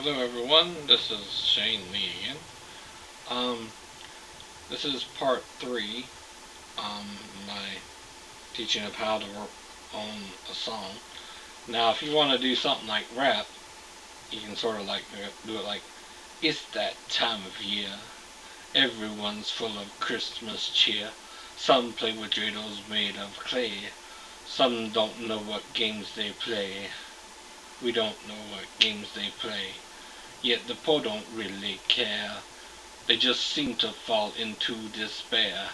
Hello everyone, this is Shane Lee again. Um, this is part 3, my teaching of how to work on a song. Now if you want to do something like rap, you can sort of like do it like, it's that time of year, everyone's full of Christmas cheer. Some play with dreidels made of clay, some don't know what games they play. We don't know what games they play, yet the poor don't really care. They just seem to fall into despair.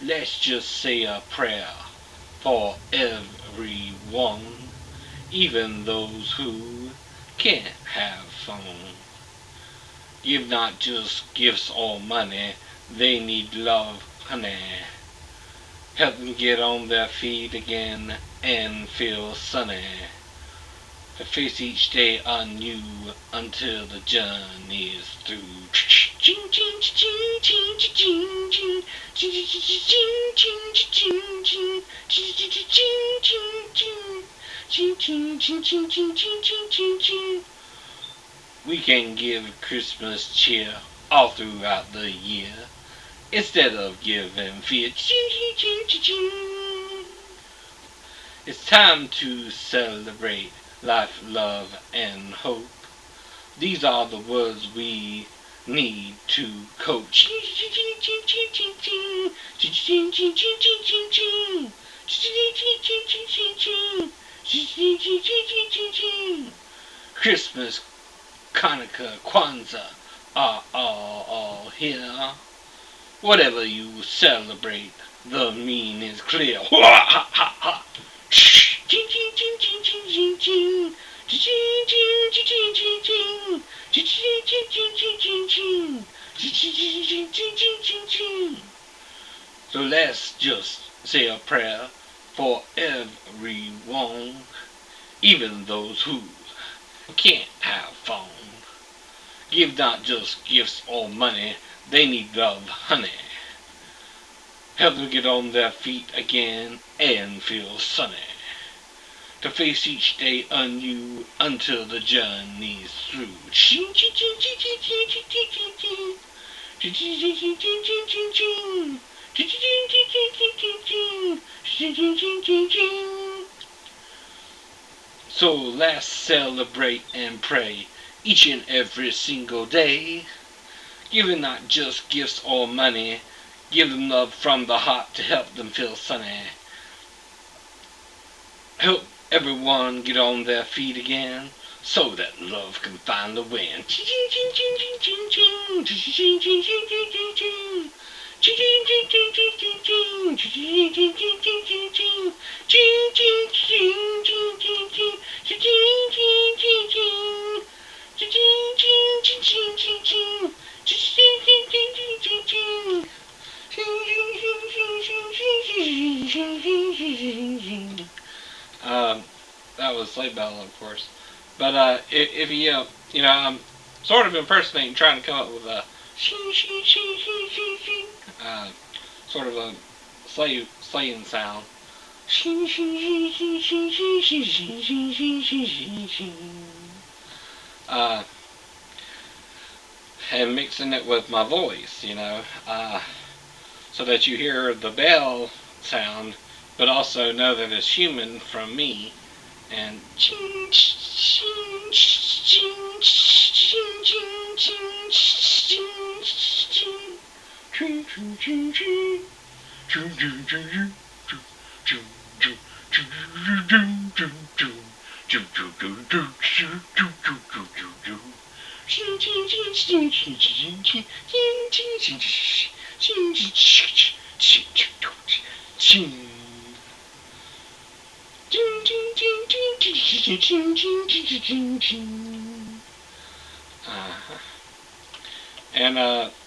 Let's just say a prayer for everyone, even those who can't have fun. Give not just gifts or money, they need love, honey. Help them get on their feet again and feel sunny. To face each day anew until the journey's through. We can give Christmas cheer all throughout the year instead of giving fear. It's time to celebrate life, love, and hope. These are the words we need to coach. Christmas, Hanukkah, Kwanzaa are all here. Whatever you celebrate, the meaning is clear. So let's just say a prayer for everyone, even those who can't have fun. Give not just gifts or money, they need love, honey. Help them get on their feet again and feel sunny. To face each day anew until the journey's through. So let's celebrate and pray each and every single day, giving not just gifts or money, give them love from the heart to help them feel sunny. Help everyone get on their feet again so that love can find the wind. That was Sleigh Bell, of course. But if you, I'm sort of impersonating, trying to come up with a uh, sort of a sleighing sound. Uh, and mixing it with my voice, so that you hear the bell sound, but also know that it's human from me. And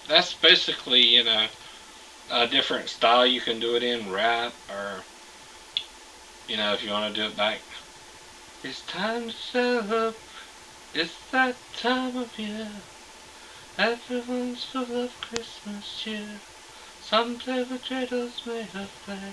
that's basically, a different style you can do it in, rap, or, if you want to do it back. It's time to celebrate, it's that time of year, everyone's full of Christmas cheer. Some play with dreidels made of clay,